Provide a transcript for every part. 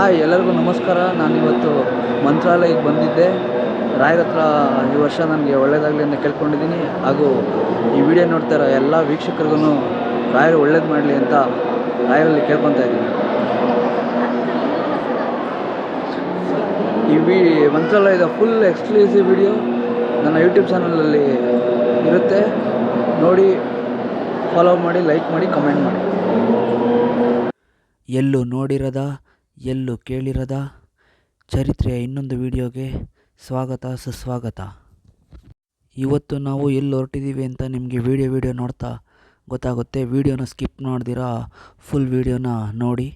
Hi ಎಲ್ಲರಿಗೂ ನಮಸ್ಕಾರ. ನಾನಿವತ್ತು ಮಂತ್ರಾಲಯಕ್ಕೆ ಬಂದಿದ್ದೆ. ರಾಯರ ಹತ್ರ ಈ ವರ್ಷ ನನಗೆ ಒಳ್ಳೆಯದಾಗಲಿ ಅಂತ ಕೇಳ್ಕೊಂಡಿದ್ದೀನಿ. ಹಾಗೂ ಈ ವಿಡಿಯೋ ನೋಡ್ತಾ ಇರೋ ಎಲ್ಲ ವೀಕ್ಷಕರಿಗೂ ರಾಯರು ಒಳ್ಳೇದು ಮಾಡಲಿ ಅಂತ ರಾಯರಲ್ಲಿ ಕೇಳ್ಕೊತಾ ಇದ್ದೀನಿ. ಈ ಮಂತ್ರಾಲಯದ ಫುಲ್ ಎಕ್ಸ್ಕ್ಲೂಸಿವ್ ವಿಡಿಯೋ ನನ್ನ ಯೂಟ್ಯೂಬ್ ಚಾನಲಲ್ಲಿ ಇರುತ್ತೆ. ನೋಡಿ, ಫಾಲೋ ಮಾಡಿ, ಲೈಕ್ ಮಾಡಿ, ಕಮೆಂಟ್ ಮಾಡಿ. ಎಲ್ಲೂ ನೋಡಿರದ, ಎಲ್ಲೂ ಕೇಳಿರದ ಚರಿತ್ರೆಯ ಇನ್ನೊಂದು ವಿಡಿಯೋಗೆ ಸ್ವಾಗತ, ಸುಸ್ವಾಗತ. ಇವತ್ತು ನಾವು ಎಲ್ಲಿ ಹೊರಟಿದ್ದೀವಿ ಅಂತ ನಿಮಗೆ ವಿಡಿಯೋ ನೋಡ್ತಾ ಗೊತ್ತಾಗುತ್ತೆ. ವಿಡಿಯೋನ ಸ್ಕಿಪ್ ಮಾಡ್ದಿರಾ ಫುಲ್ ವಿಡಿಯೋನ ನೋಡಿ.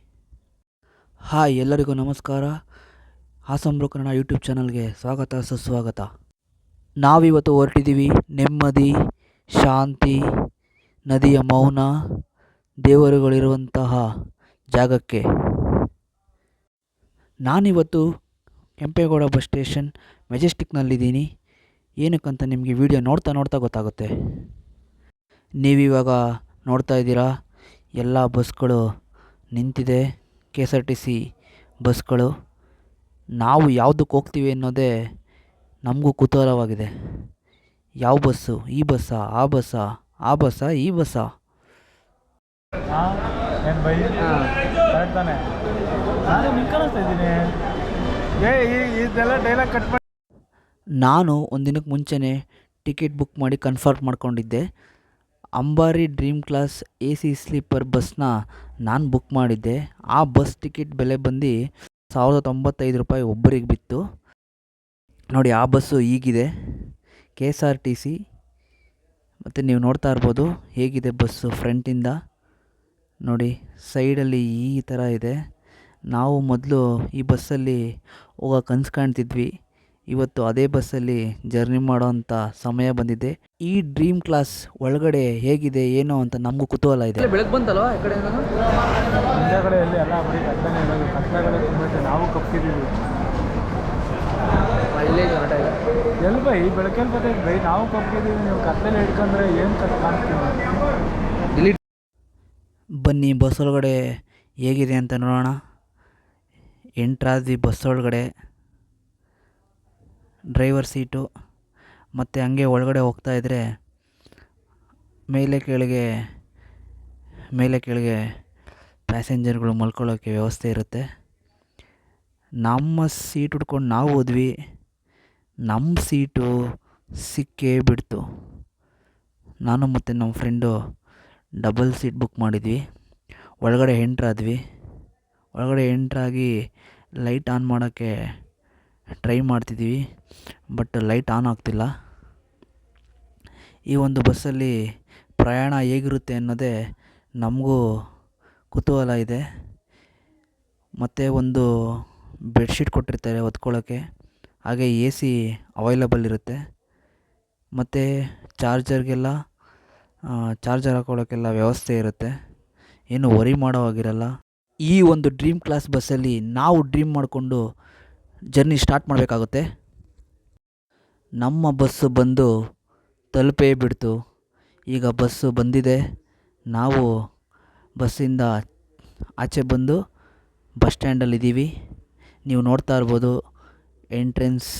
ಹಾಯ್ ಎಲ್ಲರಿಗೂ ನಮಸ್ಕಾರ. ಹಾಸಂಬ್ರು ಕನ್ನಡ ಯೂಟ್ಯೂಬ್ ಚಾನಲ್ಗೆ ಸ್ವಾಗತ, ಸುಸ್ವಾಗತ. ನಾವಿವತ್ತು ಹೊರಟಿದ್ದೀವಿ ನೆಮ್ಮದಿ, ಶಾಂತಿ, ನದಿಯ ಮೌನ, ದೇವರುಗಳಿರುವಂತಹ ಜಾಗಕ್ಕೆ. ನಾನಿವತ್ತು ಕೆಂಪೇಗೌಡ ಬಸ್ ಸ್ಟೇಷನ್ ಮೆಜೆಸ್ಟಿಕ್ನಲ್ಲಿದ್ದೀನಿ. ಏನಕ್ಕಂತ ನಿಮಗೆ ವಿಡಿಯೋ ನೋಡ್ತಾ ಗೊತ್ತಾಗುತ್ತೆ. ನೀವಿವಾಗ ನೋಡ್ತಾ ಇದ್ದೀರಾ ಎಲ್ಲ ಬಸ್ಗಳು ನಿಂತಿದೆ, KSRTC ಬಸ್ಗಳು. ನಾವು ಯಾವುದಕ್ಕೆ ಹೋಗ್ತೀವಿ ಅನ್ನೋದೇ ನಮಗೂ ಕುತೂಹಲವಾಗಿದೆ. ಯಾವ ಬಸ್ಸು, ಈ ಬಸ್ಸಾ, ಆ ಬಸ್ಸಾ, ಆ ಬಸ್ಸಾ, ಈ ಬಸ್ಸಾ? ಏನು ಬೈ ಕರೆಕ್ಟ್ ತಾನೆ? ನಾನು ನಿಂಗೆ ಕಾಣಿಸ್ತಾ ಇದ್ದೀನಿ. ಇದೆಲ್ಲ ಡೈಲಾಗ್ ಕಟ್ ಮಾಡಿ. ನಾನು ಒಂದಿನಕ್ಕೆ ಮುಂಚೆನೇ ಟಿಕೆಟ್ ಬುಕ್ ಮಾಡಿ ಕನ್ಫರ್ಮ್ ಮಾಡ್ಕೊಂಡಿದ್ದೆ. ಅಂಬಾರಿ ಡ್ರೀಮ್ ಕ್ಲಾಸ್ AC ಸ್ಲೀಪರ್ ಬಸ್ನ ನಾನು ಬುಕ್ ಮಾಡಿದ್ದೆ. ಆ ಬಸ್ ಟಿಕೆಟ್ ಬೆಲೆ ಬಂದು 1095 ರೂಪಾಯಿ ಒಬ್ಬರಿಗೆ ಬಿತ್ತು. ನೋಡಿ, ಆ ಬಸ್ಸು ಈಗಿದೆ, KSRTC. ಮತ್ತು ನೀವು ನೋಡ್ತಾ ಇರ್ಬೋದು ಹೇಗಿದೆ ಬಸ್ಸು ಫ್ರಂಟಿಂದ. ನೋಡಿ, ಸೈಡಲ್ಲಿ ಈ ಥರ ಇದೆ. ನಾವು ಮೊದಲು ಈ ಬಸ್ಸಲ್ಲಿ ಹೋಗೋ ಕನಸು ಕಾಣ್ತಿದ್ವಿ. ಇವತ್ತು ಅದೇ ಬಸ್ಸಲ್ಲಿ ಜರ್ನಿ ಮಾಡೋವಂಥ ಸಮಯ ಬಂದಿದೆ. ಈ ಡ್ರೀಮ್ ಕ್ಲಾಸ್ ಒಳಗಡೆ ಹೇಗಿದೆ ಏನೋ ಅಂತ ನಮಗೂ ಕುತೂಹಲ ಇದೆ. ಬೆಳಗ್ಗೆ ಬಂತಲ್ವಾ ಈ ಕಡೆಯಿಂದ? ಹಿಂದೆಗಡೆಯಲ್ಲಿ ಎಲ್ಲ ಬರೀ ಕತ್ತಲೆ ಇರೋದು. ಕತ್ತಲೆಗಡೆ ತುಂಬಿಟ್ಟು ನಾವು ಕಪ್ಪಿದ್ದೀವಿ. ಇಲ್ಲೇ ಕರೆಕ್ಟಾಗಿ ಎಲ್ಲಿ ಬೈ ಬೆಳಕಲ್ಲಿ ಬರ್ತೈತೆ ಬೈ, ನಾವು ಕಪ್ಪಿದ್ದೀವಿ. ನೀವು ಕತ್ತಲೆ ಹಿಡ್ಕೊಂಡ್ರೆ ಏನು ಕಾಣ್ತೀವಿ? ಇಲ್ಲಿ ಬನ್ನಿ ಬಸ್ ಒಳಗಡೆ ಹೇಗಿದೆ ಅಂತ ನೋಡೋಣ. ಎಂಟ್ರಾದ್ವಿ ಬಸ್ ಒಳಗಡೆ, ಡ್ರೈವರ್ ಸೀಟು. ಮತ್ತು ಹಂಗೆ ಒಳಗಡೆ ಹೋಗ್ತಾಯಿದ್ರೆ ಮೇಲೆ ಕೆಳಗೆ ಪ್ಯಾಸೆಂಜರ್ಗಳು ಮಲ್ಕೊಳ್ಳೋಕ್ಕೆ ವ್ಯವಸ್ಥೆ ಇರುತ್ತೆ. ನಮ್ಮ ಸೀಟ್ ಹುಡ್ಕೊಂಡು ನಾವು ಹೋದ್ವಿ. ನಮ್ಮ ಸೀಟು ಸಿಕ್ಕೇ ಬಿಡ್ತು. ನಾನು ಮತ್ತು ನಮ್ಮ ಫ್ರೆಂಡು ಡಬಲ್ ಸೀಟ್ ಬುಕ್ ಮಾಡಿದ್ವಿ. ಒಳಗಡೆ ಎಂಟ್ರಾಗಿ ಲೈಟ್ ಆನ್ ಮಾಡೋಕ್ಕೆ ಟ್ರೈ ಮಾಡ್ತಿದ್ದೀವಿ, ಬಟ್ ಲೈಟ್ ಆನ್ ಆಗ್ತಿಲ್ಲ. ಈ ಒಂದು ಬಸ್ಸಲ್ಲಿ ಪ್ರಯಾಣ ಹೇಗಿರುತ್ತೆ ಅನ್ನೋದೇ ನಮಗೂ ಕುತೂಹಲ ಇದೆ. ಮತ್ತು ಒಂದು ಬೆಡ್ಶೀಟ್ ಕೊಟ್ಟಿರ್ತಾರೆ ಹೊತ್ಕೊಳ್ಳೋಕ್ಕೆ, ಹಾಗೆ AC ಅವೈಲಬಲ್ ಇರುತ್ತೆ. ಮತ್ತು ಚಾರ್ಜರ್ ಹಾಕೊಳ್ಳೋಕ್ಕೆಲ್ಲ ವ್ಯವಸ್ಥೆ ಇರುತ್ತೆ. ಏನು ವರಿ ಮಾಡೋ ಆಗಿರಲ್ಲ. ಈ ಒಂದು ಡ್ರೀಮ್ ಕ್ಲಾಸ್ ಬಸ್ಸಲ್ಲಿ ನಾವು ಡ್ರೀಮ್ ಮಾಡಿಕೊಂಡು ಜರ್ನಿ ಸ್ಟಾರ್ಟ್ ಮಾಡಬೇಕಾಗುತ್ತೆ. ನಮ್ಮ ಬಸ್ಸು ಬಂದು ತಲುಪೇ ಬಿಡ್ತು. ಈಗ ಬಸ್ಸು ಬಂದಿದೆ. ನಾವು ಬಸ್ಸಿಂದ ಆಚೆ ಬಂದು ಬಸ್ ಸ್ಟ್ಯಾಂಡಲ್ಲಿದ್ದೀವಿ. ನೀವು ನೋಡ್ತಾ ಇರ್ಬೋದು ಎಂಟ್ರೆನ್ಸ್.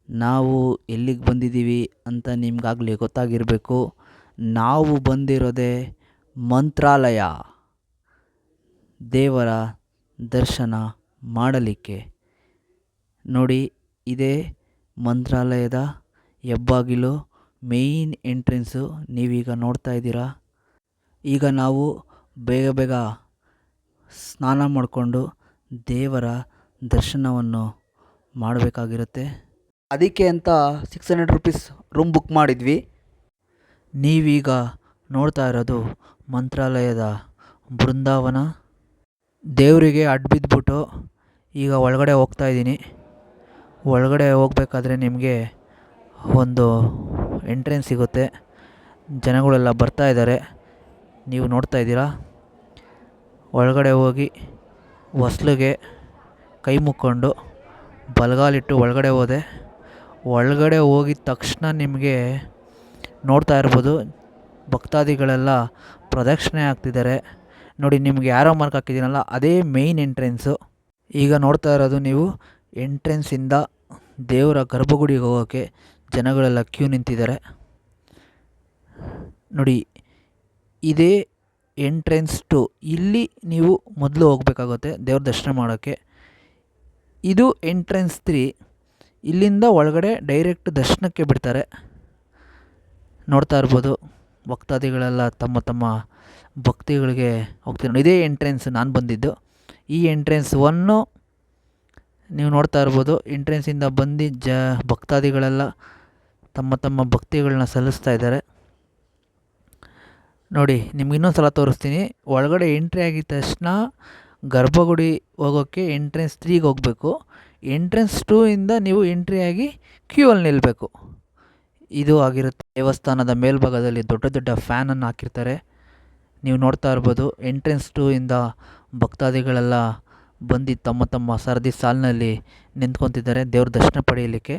ನಾವು ಎಲ್ಲಿಗೆ ಬಂದಿದ್ದೀವಿ ಅಂತ ನಿಮಗಾಗಲೇ ಗೊತ್ತಾಗಿರಬೇಕು. ನಾವು ಬಂದಿರೋದೇ ಮಂತ್ರಾಲಯ, ದೇವರ ದರ್ಶನ ಮಾಡಲಿಕ್ಕೆ. ನೋಡಿ, ಇದೇ ಮಂತ್ರಾಲಯದ ಹೆಬ್ಬಾಗಿಲು, ಮೇಯ್ನ್ ಎಂಟ್ರೆನ್ಸು. ನೀವೀಗ ನೋಡ್ತಾ ಇದ್ದೀರಾ. ಈಗ ನಾವು ಬೇಗ ಸ್ನಾನ ಮಾಡಿಕೊಂಡು ದೇವರ ದರ್ಶನವನ್ನು ಮಾಡಬೇಕಾಗಿರುತ್ತೆ. ಅದಕ್ಕೆ ಅಂತ 600 ರೂಪೀಸ್ ರೂಮ್ ಬುಕ್ ಮಾಡಿದ್ವಿ. ನೀವೀಗ ನೋಡ್ತಾ ಇರೋದು ಮಂತ್ರಾಲಯದ ಬೃಂದಾವನ. ದೇವರಿಗೆ ಅಡ್ಬಿದ್ಬಿಟ್ಟು ಈಗ ಒಳಗಡೆ ಹೋಗ್ತಾಯಿದ್ದೀನಿ. ಒಳಗಡೆ ಹೋಗ್ಬೇಕಾದ್ರೆ ನಿಮಗೆ ಒಂದು ಎಂಟ್ರೆನ್ಸ್ ಸಿಗುತ್ತೆ. ಜನಗಳೆಲ್ಲ ಬರ್ತಾ ಇದ್ದಾರೆ, ನೀವು ನೋಡ್ತಾ ಇದ್ದೀರಾ. ಒಳಗಡೆ ಹೋಗಿ ಹೊಸ್ಲಿಗೆ ಕೈ ಮುಕ್ಕೊಂಡು ಬಲಗಾಲಿಟ್ಟು ಒಳಗಡೆ ಹೋದೆ. ಒಳಗಡೆ ಹೋಗಿದ ತಕ್ಷಣ ನಿಮಗೆ ನೋಡ್ತಾ ಇರ್ಬೋದು ಭಕ್ತಾದಿಗಳೆಲ್ಲ ಪ್ರದಕ್ಷಿಣೆ ಆಗ್ತಿದ್ದಾರೆ. ನೋಡಿ, ನಿಮ್ಗೆ ಯಾರೋ ಮಾರ್ಕ್ ಹಾಕಿದ್ದೀನಲ್ಲ, ಅದೇ ಮೇಯ್ನ್ ಎಂಟ್ರೆನ್ಸು. ಈಗ ನೋಡ್ತಾ ಇರೋದು ನೀವು ಎಂಟ್ರೆನ್ಸಿಂದ ದೇವರ ಗರ್ಭಗುಡಿಗೆ ಹೋಗೋಕ್ಕೆ ಜನಗಳೆಲ್ಲ ಕ್ಯೂ ನಿಂತಿದ್ದಾರೆ ನೋಡಿ. ಇದೇ ಎಂಟ್ರೆನ್ಸ್ ಟು. ಇಲ್ಲಿ ನೀವು ಮೊದಲು ಹೋಗಬೇಕಾಗುತ್ತೆ ದೇವ್ರ ದರ್ಶನ ಮಾಡೋಕ್ಕೆ. ಇದು ಎಂಟ್ರೆನ್ಸ್ 3. ಇಲ್ಲಿಂದ ಒಳಗಡೆ ಡೈರೆಕ್ಟ್ ದರ್ಶನಕ್ಕೆ ಬಿಡ್ತಾರೆ. ನೋಡ್ತಾ ಇರ್ಬೋದು ಭಕ್ತಾದಿಗಳೆಲ್ಲ ತಮ್ಮ ತಮ್ಮ ಭಕ್ತಿಗಳಿಗೆ ಹೋಗ್ತಾರೆ. ಇದೇ ಎಂಟ್ರೆನ್ಸ್ ನಾನು ಬಂದಿದ್ದು. ಈ ಎಂಟ್ರೆನ್ಸ್ 1 ನೀವು ನೋಡ್ತಾ ಇರ್ಬೋದು. ಎಂಟ್ರೆನ್ಸಿಂದ ಬಂದು ಭಕ್ತಾದಿಗಳೆಲ್ಲ ತಮ್ಮ ತಮ್ಮ ಭಕ್ತಿಗಳನ್ನ ಸಲ್ಲಿಸ್ತಾ ಇದ್ದಾರೆ ನೋಡಿ. ನಿಮ್ಗೆ ಇನ್ನೊಂದು ಸಲ ತೋರಿಸ್ತೀನಿ. ಒಳಗಡೆ ಎಂಟ್ರಿ ಆಗಿದ ತಕ್ಷಣ ಗರ್ಭಗುಡಿ ಹೋಗೋಕ್ಕೆ ಎಂಟ್ರೆನ್ಸ್ 3ಗೆ ಹೋಗಬೇಕು. ಎಂಟ್ರೆನ್ಸ್ 2 ಇಂದ ನೀವು ಎಂಟ್ರಿ ಆಗಿ ಕ್ಯೂ ಅಲ್ಲಿ ನಿಲ್ಲಬೇಕು. ಇದು ಆಗಿರುತ್ತೆ. ದೇವಸ್ಥಾನದ ಮೇಲ್ಭಾಗದಲ್ಲಿ ದೊಡ್ಡ ದೊಡ್ಡ ಫ್ಯಾನನ್ನು ಹಾಕಿರ್ತಾರೆ. ನೀವು ನೋಡ್ತಾ ಇರ್ಬೋದು. ಎಂಟ್ರೆನ್ಸ್ 2 ಇಂದ ಭಕ್ತಾದಿಗಳೆಲ್ಲ ಬಂದು ತಮ್ಮ ತಮ್ಮ ಸರದಿ ಸಾಲಿನಲ್ಲಿ ನಿಂತ್ಕೊತಿದ್ದಾರೆ ದೇವ್ರ ದರ್ಶನ ಪಡೆಯಲಿಕ್ಕೆ.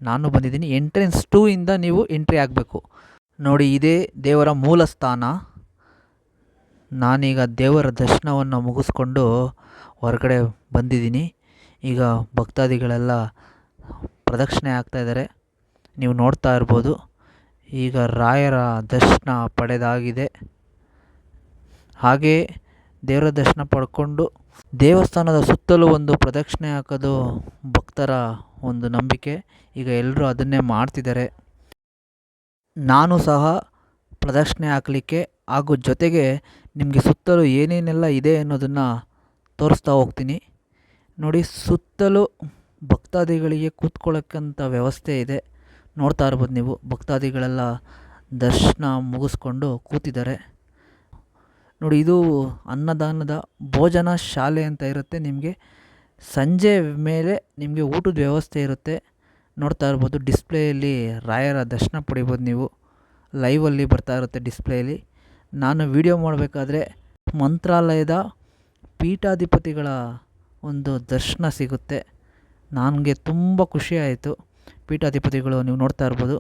ನಾನು ಬಂದಿದ್ದೀನಿ. ಎಂಟ್ರೆನ್ಸ್ 2 ಇಂದ ನೀವು ಎಂಟ್ರಿ ಆಗಬೇಕು ನೋಡಿ. ಇದೇ ದೇವರ ಮೂಲ ಸ್ಥಾನ. ನಾನೀಗ ದೇವರ ದರ್ಶನವನ್ನು ಮುಗಿಸ್ಕೊಂಡು ಹೊರಗಡೆ ಬಂದಿದ್ದೀನಿ. ಈಗ ಭಕ್ತಾದಿಗಳೆಲ್ಲ ಪ್ರದಕ್ಷಿಣೆ ಆಗ್ತಾಯಿದ್ದಾರೆ. ನೀವು ನೋಡ್ತಾ ಇರ್ಬೋದು. ಈಗ ರಾಯರ ದರ್ಶನ ಪಡೆದಾಗಿದೆ. ಹಾಗೇ ದೇವರ ದರ್ಶನ ಪಡ್ಕೊಂಡು ದೇವಸ್ಥಾನದ ಸುತ್ತಲೂ ಒಂದು ಪ್ರದಕ್ಷಿಣೆ ಹಾಕೋದು ಭಕ್ತರ ಒಂದು ನಂಬಿಕೆ. ಈಗ ಎಲ್ಲರೂ ಅದನ್ನೇ ಮಾಡ್ತಿದ್ದಾರೆ. ನಾನು ಸಹ ಪ್ರದಕ್ಷಿಣೆ ಹಾಕಲಿಕ್ಕೆ ಹಾಗೂ ಜೊತೆಗೆ ನಿಮಗೆ ಸುತ್ತಲೂ ಏನೇನೆಲ್ಲ ಇದೆ ಅನ್ನೋದನ್ನು ತೋರಿಸ್ತಾ ಹೋಗ್ತೀನಿ ನೋಡಿ. ಸುತ್ತಲೂ ಭಕ್ತಾದಿಗಳಿಗೆ ಕೂತ್ಕೊಳ್ಳೋಕ್ಕಂಥ ವ್ಯವಸ್ಥೆ ಇದೆ. ನೋಡ್ತಾ ಇರ್ಬೋದು ನೀವು. ಭಕ್ತಾದಿಗಳೆಲ್ಲ ದರ್ಶನ ಮುಗಿಸ್ಕೊಂಡು ಕೂತಿದ್ದಾರೆ ನೋಡಿ. ಇದು ಅನ್ನದಾನದ ಭೋಜನ ಶಾಲೆ ಅಂತ ಇರುತ್ತೆ. ನಿಮಗೆ ಸಂಜೆ ಮೇಲೆ ನಿಮಗೆ ಊಟದ ವ್ಯವಸ್ಥೆ ಇರುತ್ತೆ. ನೋಡ್ತಾ ಇರ್ಬೋದು. ಡಿಸ್ಪ್ಲೇಯಲ್ಲಿ ರಾಯರ ದರ್ಶನ ಪಡಿಬೋದು ನೀವು. ಲೈವಲ್ಲಿ ಬರ್ತಾ ಇರುತ್ತೆ ಡಿಸ್ಪ್ಲೇಯಲ್ಲಿ. ನಾನು ವಿಡಿಯೋ ಮಾಡಬೇಕಾದ್ರೆ ಮಂತ್ರಾಲಯದ ಪೀಠಾಧಿಪತಿಗಳ ಒಂದು ದರ್ಶನ ಸಿಗುತ್ತೆ. ನನಗೆ ತುಂಬ ಖುಷಿ ಆಯಿತು. ಪೀಠಾಧಿಪತಿಗಳು ನೀವು ನೋಡ್ತಾ ಇರ್ಬೋದು.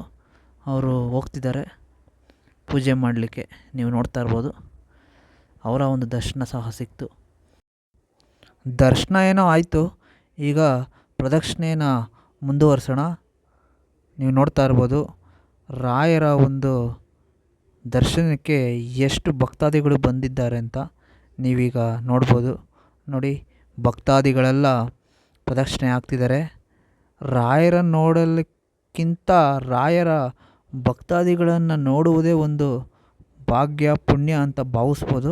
ಅವರು ಹೋಗ್ತಿದ್ದಾರೆ ಪೂಜೆ ಮಾಡಲಿಕ್ಕೆ. ನೀವು ನೋಡ್ತಾ ಇರ್ಬೋದು. ಅವರ ಒಂದು ದರ್ಶನ ಸಹ ಸಿಕ್ತು. ದರ್ಶನ ಏನೋ ಆಯಿತು. ಈಗ ಪ್ರದಕ್ಷಿಣೆನ ಮುಂದುವರ್ಸೋಣ. ನೀವು ನೋಡ್ತಾ ಇರ್ಬೋದು. ರಾಯರ ಒಂದು ದರ್ಶನಕ್ಕೆ ಎಷ್ಟು ಭಕ್ತಾದಿಗಳು ಬಂದಿದ್ದಾರೆ ಅಂತ ನೀವೀಗ ನೋಡ್ಬೋದು ನೋಡಿ. ಭಕ್ತಾದಿಗಳೆಲ್ಲ ಪ್ರದಕ್ಷಿಣೆ ಆಗ್ತಿದ್ದಾರೆ. ರಾಯರನ್ನು ನೋಡಲಿಕ್ಕಿಂತ ರಾಯರ ಭಕ್ತಾದಿಗಳನ್ನು ನೋಡುವುದೇ ಒಂದು ಭಾಗ್ಯ ಪುಣ್ಯ ಅಂತ ಭಾವಿಸ್ಬೋದು.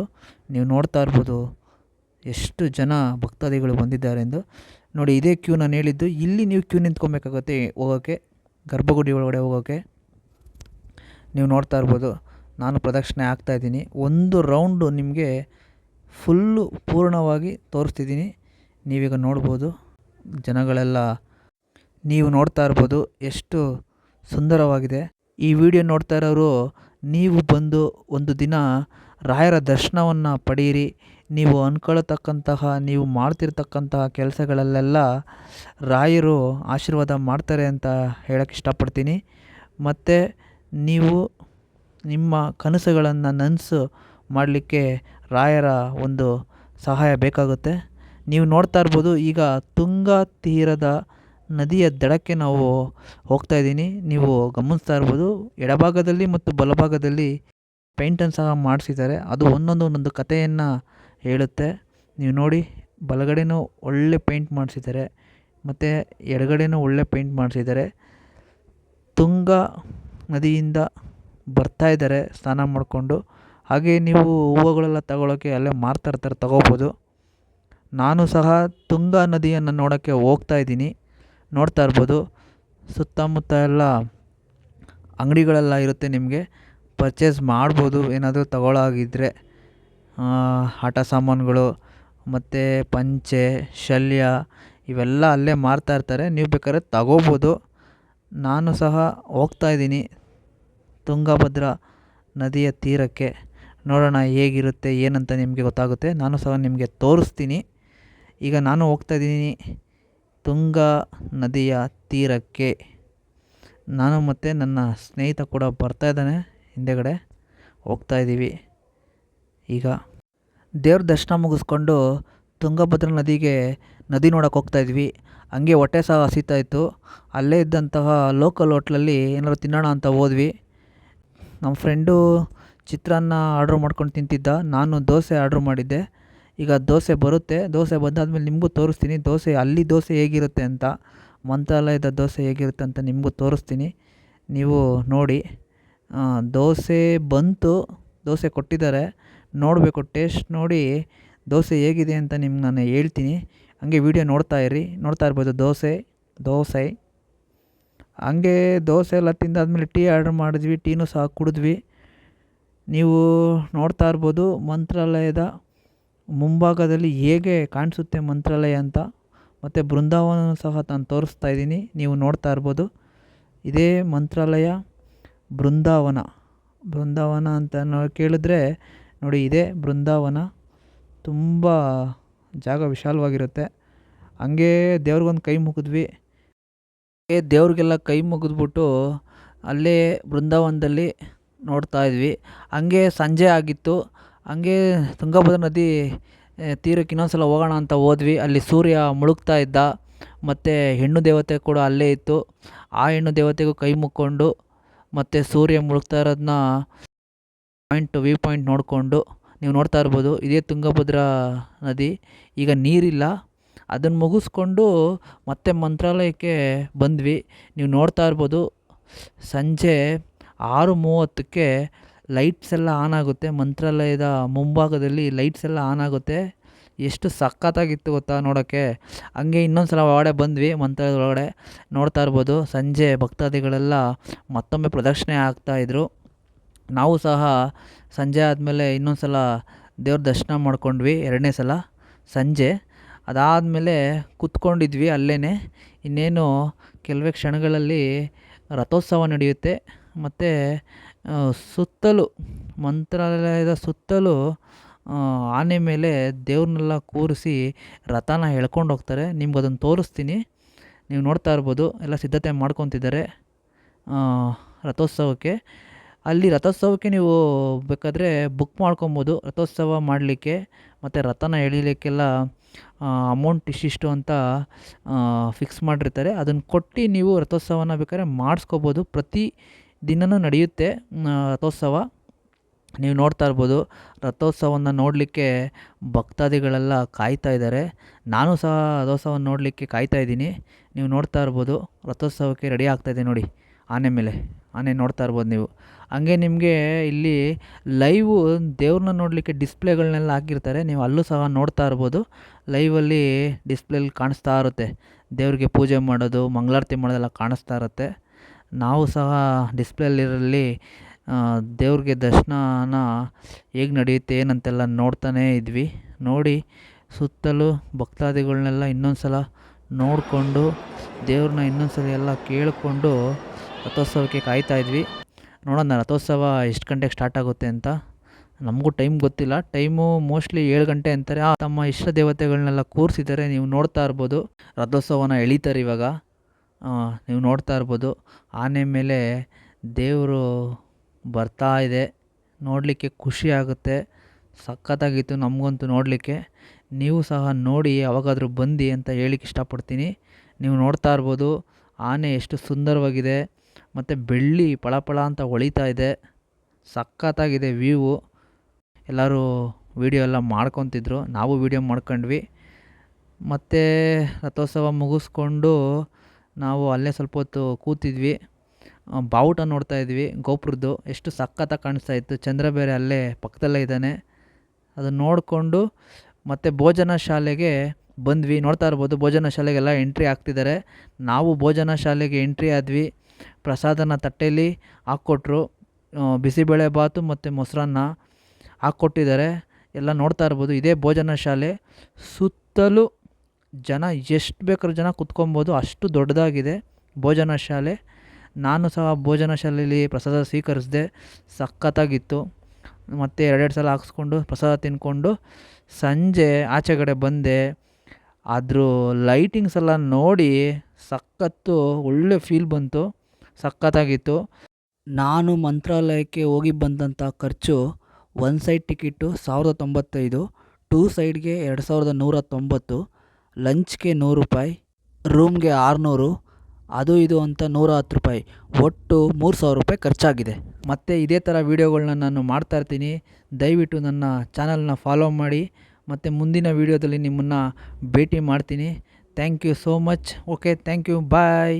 ನೀವು ನೋಡ್ತಾ ಇರ್ಬೋದು ಎಷ್ಟು ಜನ ಭಕ್ತಾದಿಗಳು ಬಂದಿದ್ದಾರೆ ಎಂದು ನೋಡಿ. ಇದೇ ಕ್ಯೂ ನಾನು ಹೇಳಿದ್ದು. ಇಲ್ಲಿ ನೀವು ಕ್ಯೂ ನಿಂತ್ಕೊಬೇಕಾಗುತ್ತೆ ಹೋಗೋಕ್ಕೆ, ಗರ್ಭಗುಡಿ ಒಳಗಡೆ ಹೋಗೋಕ್ಕೆ. ನೀವು ನೋಡ್ತಾ ಇರ್ಬೋದು. ನಾನು ಪ್ರದಕ್ಷಿಣೆ ಆಗ್ತಾಯಿದ್ದೀನಿ. ಒಂದು ರೌಂಡು ನಿಮಗೆ ಫುಲ್ಲು ಪೂರ್ಣವಾಗಿ ತೋರಿಸ್ತಿದ್ದೀನಿ. ನೀವೀಗ ನೋಡ್ಬೋದು. ಜನಗಳೆಲ್ಲ ನೀವು ನೋಡ್ತಾ ಇರ್ಬೋದು ಎಷ್ಟು ಸುಂದರವಾಗಿದೆ. ಈ ವಿಡಿಯೋ ನೋಡ್ತಾ ಇರೋರು ನೀವು ಬಂದು ಒಂದು ದಿನ ರಾಯರ ದರ್ಶನವನ್ನು ಪಡೆಯಿರಿ. ನೀವು ಅಂದ್ಕೊಳ್ತಕ್ಕಂತಹ, ನೀವು ಮಾಡ್ತಿರ್ತಕ್ಕಂತಹ ಕೆಲಸಗಳಲ್ಲೆಲ್ಲ ರಾಯರು ಆಶೀರ್ವಾದ ಮಾಡ್ತಾರೆ ಅಂತ ಹೇಳೋಕ್ಕೆ ಇಷ್ಟಪಡ್ತೀನಿ. ಮತ್ತು ನೀವು ನಿಮ್ಮ ಕನಸುಗಳನ್ನು ನನಸು ಮಾಡಲಿಕ್ಕೆ ರಾಯರ ಒಂದು ಸಹಾಯ ಬೇಕಾಗುತ್ತೆ. ನೀವು ನೋಡ್ತಾ ಇರ್ಬೋದು. ಈಗ ತುಂಗಾ ತೀರದ ನದಿಯ ದಡಕ್ಕೆ ನಾವು ಹೋಗ್ತಾಯಿದ್ದೀನಿ. ನೀವು ಗಮನಿಸ್ತಾ ಇರ್ಬೋದು. ಎಡಭಾಗದಲ್ಲಿ ಮತ್ತು ಬಲಭಾಗದಲ್ಲಿ ಪೇಂಟನ್ನು ಸಹ ಮಾಡಿಸಿದ್ದಾರೆ. ಅದು ಒಂದೊಂದು ಕಥೆಯನ್ನು ಹೇಳುತ್ತೆ. ನೀವು ನೋಡಿ. ಬಲಗಡೆನೂ ಒಳ್ಳೆ ಪೇಂಟ್ ಮಾಡಿಸಿದ್ದಾರೆ ಮತ್ತು ಎಡಗಡೆನೂ ಒಳ್ಳೆ ಪೇಂಟ್ ಮಾಡಿಸಿದ್ದಾರೆ. ತುಂಗಾ ನದಿಯಿಂದ ಬರ್ತಾ ಇದ್ದಾರೆ ಸ್ನಾನ ಮಾಡಿಕೊಂಡು. ಹಾಗೆ ನೀವು ಹೂವುಗಳೆಲ್ಲ ತಗೊಳ್ಳೋಕ್ಕೆ ಅಲ್ಲೇ ಮಾರ್ತಾ ಇರ್ತಾರೆ, ತಗೋಬೋದು. ನಾನು ಸಹ ತುಂಗಾ ನದಿಯನ್ನು ನೋಡೋಕ್ಕೆ ಹೋಗ್ತಾಯಿದ್ದೀನಿ. ನೋಡ್ತಾ ಇರ್ಬೋದು. ಸುತ್ತಮುತ್ತ ಎಲ್ಲ ಅಂಗಡಿಗಳೆಲ್ಲ ಇರುತ್ತೆ. ನಿಮಗೆ ಪರ್ಚೇಸ್ ಮಾಡ್ಬೋದು ಏನಾದರೂ ತಗೊಳ್ಳೋಗಿದ್ದರೆ. ಆಟ ಸಾಮಾನುಗಳು ಮತ್ತು ಪಂಚೆ, ಶಲ್ಯ ಇವೆಲ್ಲ ಅಲ್ಲೇ ಮಾರ್ತಾ ಇರ್ತಾರೆ. ನೀವು ಬೇಕಾದ್ರೆ ತಗೋಬೋದು. ನಾನು ಸಹ ಹೋಗ್ತಾಯಿದ್ದೀನಿ ತುಂಗಭದ್ರಾ ನದಿಯ ತೀರಕ್ಕೆ. ನೋಡೋಣ ಹೇಗಿರುತ್ತೆ ಏನಂತ ನಿಮಗೆ ಗೊತ್ತಾಗುತ್ತೆ. ನಾನು ಸಹ ನಿಮಗೆ ತೋರಿಸ್ತೀನಿ. ಈಗ ನಾನು ಹೋಗ್ತಾಯಿದ್ದೀನಿ ತುಂಗಾ ನದಿಯ ತೀರಕ್ಕೆ. ನಾನು ಮತ್ತು ನನ್ನ ಸ್ನೇಹಿತ ಕೂಡ ಬರ್ತಾಯಿದ್ದಾನೆ ಹಿಂದೆಗಡೆ. ಹೋಗ್ತಾಯಿದ್ದೀವಿ. ಈಗ ದೇವ್ರ ದರ್ಶನ ಮುಗಿಸ್ಕೊಂಡು ತುಂಗಭದ್ರಾ ನದಿಗೆ ನದಿ ನೋಡೋಕೆ ಹೋಗ್ತಾಯಿದ್ವಿ. ಹಂಗೆ ಹೊಟ್ಟೆ ಸಹ ಹಸಿತಾಯಿತ್ತು. ಅಲ್ಲೇ ಇದ್ದಂತಹ ಲೋಕಲ್ ಹೋಟ್ಲಲ್ಲಿ ಏನಾದ್ರು ತಿನ್ನೋಣ ಅಂತ ಹೋದ್ವಿ. ನಮ್ಮ ಫ್ರೆಂಡು ಚಿತ್ರಾನ್ನ ಆರ್ಡ್ರ್ ಮಾಡ್ಕೊಂಡು ತಿಂತಿದ್ದ. ನಾನು ದೋಸೆ ಆರ್ಡ್ರ್ ಮಾಡಿದ್ದೆ. ಈಗ ದೋಸೆ ಬರುತ್ತೆ. ದೋಸೆ ಬಂದಾದ್ಮೇಲೆ ನಿಮಗೂ ತೋರಿಸ್ತೀನಿ ಅಲ್ಲಿ ದೋಸೆ ಹೇಗಿರುತ್ತೆ ಅಂತ, ಮಂತ್ರಾಲಯದ ದೋಸೆ ಹೇಗಿರುತ್ತೆ ಅಂತ ನಿಮಗೂ ತೋರಿಸ್ತೀನಿ. ನೀವು ನೋಡಿ. ದೋಸೆ ಬಂತು, ದೋಸೆ ಕೊಟ್ಟಿದ್ದಾರೆ. ನೋಡಬೇಕು, ಟೇಸ್ಟ್ ನೋಡಿ ದೋಸೆ ಹೇಗಿದೆ ಅಂತ ನಿಮ್ಗೆ ನಾನು ಹೇಳ್ತೀನಿ. ಹಂಗೆ ವೀಡಿಯೋ ನೋಡ್ತಾ ಇರ್ಬೋದು. ದೋಸೆ ಹಂಗೆ ದೋಸೆ ಎಲ್ಲ ತಿಂದಾದ್ಮೇಲೆ ಟೀ ಆರ್ಡ್ರ್ ಮಾಡಿದ್ವಿ. ಟೀನೂ ಸಹ ಕುಡಿದ್ವಿ. ನೀವು ನೋಡ್ತಾ ಇರ್ಬೋದು ಮಂತ್ರಾಲಯದ ಮುಂಭಾಗದಲ್ಲಿ ಹೇಗೆ ಕಾಣಿಸುತ್ತೆ ಮಂತ್ರಾಲಯ ಅಂತ. ಮತ್ತು ಬೃಂದಾವನ ಸಹ ನಾನು ತೋರಿಸ್ತಾ ಇದ್ದೀನಿ, ನೀವು ನೋಡ್ತಾ ಇರ್ಬೋದು. ಇದೇ ಮಂತ್ರಾಲಯ ಬೃಂದಾವನ ಅಂತ ಕೇಳಿದ್ರೆ ನೋಡಿ, ಇದೇ ಬೃಂದಾವನ. ತುಂಬ ಜಾಗ ವಿಶಾಲವಾಗಿರುತ್ತೆ. ಹಂಗೆ ದೇವ್ರಿಗೊಂದು ಕೈ ಮುಗಿದ್ವಿ. ದೇವ್ರಿಗೆಲ್ಲ ಕೈ ಮುಗಿದ್ಬಿಟ್ಟು ಅಲ್ಲೇ ಬೃಂದಾವನದಲ್ಲಿ ನೋಡ್ತಾ ಇದ್ವಿ. ಹಂಗೆ ಸಂಜೆ ಆಗಿತ್ತು. ಹಂಗೆ ತುಂಗಭದ್ರಾ ನದಿ ತೀರಕ್ಕೆ ಇನ್ನೊಂದು ಸಲ ಹೋಗೋಣ ಅಂತ ಹೋದ್ವಿ. ಅಲ್ಲಿ ಸೂರ್ಯ ಮುಳುಗ್ತಾ ಇದ್ದ. ಮತ್ತು ಹೆಣ್ಣು ದೇವತೆ ಕೂಡ ಅಲ್ಲೇ ಇತ್ತು. ಆ ಹೆಣ್ಣು ದೇವತೆಗೂ ಕೈ ಮುಕ್ಕೊಂಡು ಮತ್ತು ಸೂರ್ಯ ಮುಳುಗ್ತಾ ಇರೋದನ್ನ ವ್ಯೂ ಪಾಯಿಂಟ್ ನೋಡಿಕೊಂಡು ನೀವು ನೋಡ್ತಾ ಇರ್ಬೋದು. ಇದೇ ತುಂಗಭದ್ರಾ ನದಿ. ಈಗ ನೀರಿಲ್ಲ. ಅದನ್ನು ಮುಗಿಸ್ಕೊಂಡು ಮತ್ತೆ ಮಂತ್ರಾಲಯಕ್ಕೆ ಬಂದ್ವಿ. ನೀವು ನೋಡ್ತಾ ಇರ್ಬೋದು, ಸಂಜೆ 6:30ಕ್ಕೆ ಲೈಟ್ಸ್ ಎಲ್ಲ ಆನ್ ಆಗುತ್ತೆ. ಮಂತ್ರಾಲಯದ ಮುಂಭಾಗದಲ್ಲಿ ಲೈಟ್ಸ್ ಎಲ್ಲ ಆನ್ ಆಗುತ್ತೆ. ಎಷ್ಟು ಸಖತ್ತಾಗಿತ್ತು ಗೊತ್ತಾ ನೋಡೋಕ್ಕೆ. ಹಂಗೆ ಇನ್ನೊಂದು ಸಲ ಒಳಗಡೆ ಬಂದ್ವಿ. ಮಂತ್ರಾಲಯದ ಒಳಗಡೆ ನೋಡ್ತಾ ಇರ್ಬೋದು, ಸಂಜೆ ಭಕ್ತಾದಿಗಳೆಲ್ಲ ಮತ್ತೊಮ್ಮೆ ಪ್ರದಕ್ಷಿಣೆ ಆಗ್ತಾಯಿದ್ರು. ನಾವು ಸಹ ಸಂಜೆ ಆದಮೇಲೆ ಇನ್ನೊಂದು ಸಲ ದೇವ್ರ ದರ್ಶನ ಮಾಡ್ಕೊಂಡ್ವಿ, 2ನೇ ಸಲ ಸಂಜೆ. ಅದಾದಮೇಲೆ ಕೂತ್ಕೊಂಡಿದ್ವಿ ಅಲ್ಲೇ. ಇನ್ನೇನು ಕೆಲವೇ ಕ್ಷಣಗಳಲ್ಲಿ ರಥೋತ್ಸವ ನಡೆಯುತ್ತೆ. ಮತ್ತು ಸುತ್ತಲೂ ಮಂತ್ರಾಲಯದ ಸುತ್ತಲೂ ಆನೆ ಮೇಲೆ ದೇವ್ರನ್ನೆಲ್ಲ ಕೂರಿಸಿ ರಥನ ಎಳ್ಕೊಂಡು ಹೋಗ್ತಾರೆ. ನಿಮ್ಗೆ ಅದನ್ನು ತೋರಿಸ್ತೀನಿ, ನೀವು ನೋಡ್ತಾ ಇರ್ಬೋದು. ಎಲ್ಲ ಸಿದ್ಧತೆ ಮಾಡ್ಕೊತಿದ್ದಾರೆ ರಥೋತ್ಸವಕ್ಕೆ. ಅಲ್ಲಿ ರಥೋತ್ಸವಕ್ಕೆ ನೀವು ಬೇಕಾದರೆ ಬುಕ್ ಮಾಡ್ಕೊಬೋದು ರಥೋತ್ಸವ ಮಾಡಲಿಕ್ಕೆ. ಮತ್ತು ರಥನ ಎಳೀಲಿಕ್ಕೆಲ್ಲ ಅಮೌಂಟ್ ಇಷ್ಟಿಷ್ಟು ಅಂತ ಫಿಕ್ಸ್ ಮಾಡಿರ್ತಾರೆ. ಅದನ್ನು ಕೊಟ್ಟು ನೀವು ರಥೋತ್ಸವನ ಬೇಕಾದ್ರೆ ಮಾಡಿಸ್ಕೋಬೋದು. ಪ್ರತಿ ದಿನವೂ ನಡೆಯುತ್ತೆ ರಥೋತ್ಸವ. ನೀವು ನೋಡ್ತಾ ಇರ್ಬೋದು, ರಥೋತ್ಸವನ ನೋಡಲಿಕ್ಕೆ ಭಕ್ತಾದಿಗಳೆಲ್ಲ ಕಾಯ್ತಾ ಇದ್ದಾರೆ. ನಾನು ಸಹ ರಥೋತ್ಸವ ನೋಡಲಿಕ್ಕೆ ಕಾಯ್ತಾ ಇದ್ದೀನಿ. ನೀವು ನೋಡ್ತಾ ಇರ್ಬೋದು, ರಥೋತ್ಸವಕ್ಕೆ ರೆಡಿ ಆಗ್ತಾಯಿದೆ ನೋಡಿ. ಆನೆ ನೋಡ್ತಾ ಇರ್ಬೋದು ನೀವು. ಹಂಗೆ ನಿಮಗೆ ಇಲ್ಲಿ ಲೈವು ದೇವ್ರನ್ನ ನೋಡಲಿಕ್ಕೆ ಡಿಸ್ಪ್ಲೇಗಳನ್ನೆಲ್ಲ ಹಾಕಿರ್ತಾರೆ. ನೀವು ಅಲ್ಲೂ ಸಹ ನೋಡ್ತಾ ಇರ್ಬೋದು. ಲೈವಲ್ಲಿ ಡಿಸ್ಪ್ಲೇಲಿ ಕಾಣಿಸ್ತಾ ಇರುತ್ತೆ. ದೇವ್ರಿಗೆ ಪೂಜೆ ಮಾಡೋದು, ಮಂಗಳಾರತಿ ಮಾಡೋದೆಲ್ಲ ಕಾಣಿಸ್ತಾ ಇರುತ್ತೆ. ನಾವು ಸಹ ಡಿಸ್ಪ್ಲೇಲಿರಲ್ಲಿ ದೇವ್ರಿಗೆ ದರ್ಶನ ಹೇಗೆ ನಡೆಯುತ್ತೆ ಏನಂತೆಲ್ಲ ನೋಡ್ತಾನೇ ಇದ್ವಿ. ನೋಡಿ, ಸುತ್ತಲೂ ಭಕ್ತಾದಿಗಳನ್ನೆಲ್ಲ ಇನ್ನೊಂದು ಸಲ ನೋಡಿಕೊಂಡು, ದೇವ್ರನ್ನ ಇನ್ನೊಂದು ಸಲ ಎಲ್ಲ ಕೇಳಿಕೊಂಡು ರಥೋತ್ಸವಕ್ಕೆ ಕಾಯ್ತಾ ಇದ್ವಿ. ನೋಡೋಣ ರಥೋತ್ಸವ ಎಷ್ಟು ಗಂಟೆಗೆ ಸ್ಟಾರ್ಟ್ ಆಗುತ್ತೆ ಅಂತ. ನಮಗೂ ಟೈಮ್ ಗೊತ್ತಿಲ್ಲ. ಟೈಮು ಮೋಸ್ಟ್ಲಿ 7 ಗಂಟೆ ಅಂತಾರೆ. ತಮ್ಮ ಇಷ್ಟ ದೇವತೆಗಳನ್ನೆಲ್ಲ ಕೂರಿಸಿದ್ದಾರೆ. ನೀವು ನೋಡ್ತಾ ಇರ್ಬೋದು, ರಥೋತ್ಸವನ ಎಳೀತಾರೆ ಇವಾಗ. ನೀವು ನೋಡ್ತಾ ಇರ್ಬೋದು, ಆನೆ ಮೇಲೆ ದೇವರು ಬರ್ತಾ ಇದೆ. ನೋಡಲಿಕ್ಕೆ ಖುಷಿ ಆಗುತ್ತೆ. ಸಖತ್ತಾಗಿತ್ತು ನಮಗಂತೂ ನೋಡಲಿಕ್ಕೆ. ನೀವು ಸಹ ನೋಡಿ, ಯಾವಾಗಾದರೂ ಬಂದು ಅಂತ ಹೇಳಿಕ್ಕೆ ಇಷ್ಟಪಡ್ತೀನಿ. ನೀವು ನೋಡ್ತಾ ಇರ್ಬೋದು, ಆನೆ ಎಷ್ಟು ಸುಂದರವಾಗಿದೆ. ಮತ್ತು ಬೆಳ್ಳಿ ಪಳಪಳ ಅಂತ ಹೊಳಿತಾ ಇದೆ. ಸಖತ್ತಾಗಿದೆ ವ್ಯೂವು. ಎಲ್ಲರೂ ವೀಡಿಯೋ ಎಲ್ಲ ಮಾಡ್ಕೊತಿದ್ರು, ನಾವು ವೀಡಿಯೋ ಮಾಡ್ಕೊಂಡ್ವಿ. ಮತ್ತು ರಥೋತ್ಸವ ಮುಗಿಸ್ಕೊಂಡು ನಾವು ಅಲ್ಲೇ ಸ್ವಲ್ಪ ಹೊತ್ತು ಕೂತಿದ್ವಿ. ಬಾವುಟ ನೋಡ್ತಾ ಇದ್ವಿ ಗೋಪುರದ್ದು. ಎಷ್ಟು ಸಖತ್ತಾಗಿ ಕಾಣಿಸ್ತಾ ಇತ್ತು. ಚಂದ್ರ ಬೇರೆ ಅಲ್ಲೇ ಪಕ್ಕದಲ್ಲೇ ಇದ್ದಾನೆ. ಅದನ್ನು ನೋಡಿಕೊಂಡು ಮತ್ತು ಭೋಜನ ಶಾಲೆಗೆ ಬಂದ್ವಿ. ನೋಡ್ತಾ ಇರ್ಬೋದು, ಭೋಜನ ಶಾಲೆಗೆಲ್ಲ ಎಂಟ್ರಿ ಆಗ್ತಿದ್ದಾರೆ. ನಾವು ಭೋಜನ ಶಾಲೆಗೆ ಎಂಟ್ರಿ ಆದ್ವಿ. ಪ್ರಸಾದನ ತಟ್ಟೆಯಲ್ಲಿ ಹಾಕ್ಕೊಟ್ರು. ಬಿಸಿಬೇಳೆ ಬಾತು ಮತ್ತು ಮೊಸರನ್ನ ಹಾಕ್ಕೊಟ್ಟಿದ್ದಾರೆ. ಎಲ್ಲ ನೋಡ್ತಾ ಇರ್ಬೋದು. ಇದೇ ಭೋಜನ ಶಾಲೆ. ಸುತ್ತಲೂ ಜನ ಎಷ್ಟು ಬೇಕಾದ್ರೂ ಜನ ಕುತ್ಕೊಬೋದು, ಅಷ್ಟು ದೊಡ್ಡದಾಗಿದೆ ಭೋಜನ ಶಾಲೆ. ನಾನು ಸಹ ಭೋಜನ ಶಾಲೆಯಲ್ಲಿ ಪ್ರಸಾದ ಸ್ವೀಕರಿಸಿದೆ. ಸಖತ್ತಾಗಿತ್ತು. ಮತ್ತು 2 ಸಲ ಹಾಕ್ಸ್ಕೊಂಡು ಪ್ರಸಾದ ತಿಂದ್ಕೊಂಡು ಸಂಜೆ ಆಚೆಗಡೆ ಬಂದೆ. ಅದ್ರ ಲೈಟಿಂಗ್ಸ್ ಎಲ್ಲ ನೋಡಿ ಸಖತ್ತು ಒಳ್ಳೆ ಫೀಲ್ ಬಂತು. ಸಖತ್ತಾಗಿತ್ತು. ನಾನು ಮಂತ್ರಾಲಯಕ್ಕೆ ಹೋಗಿ ಬಂದಂಥ ಖರ್ಚು 1 ಸೈಡ್ ಟಿಕೆಟು 1095, 2 ಸೈಡ್ಗೆ 2190, ಲಂಚ್ಗೆ 100 ರೂಪಾಯಿ, ರೂಮ್ಗೆ 600, ಅದು ಇದು ಅಂತ 110 ರೂಪಾಯಿ, ಒಟ್ಟು 3000 ರೂಪಾಯಿ ಖರ್ಚಾಗಿದೆ. ಮತ್ತು ಇದೇ ಥರ ವೀಡಿಯೋಗಳನ್ನ ನಾನು ಮಾಡ್ತಾಯಿರ್ತೀನಿ. ದಯವಿಟ್ಟು ನನ್ನ ಚಾನಲ್ನ ಫಾಲೋ ಮಾಡಿ. ಮತ್ತು ಮುಂದಿನ ವೀಡಿಯೋದಲ್ಲಿ ನಿಮ್ಮನ್ನು ಭೇಟಿ ಮಾಡ್ತೀನಿ. Thank you so much. Okay, thank you, bye.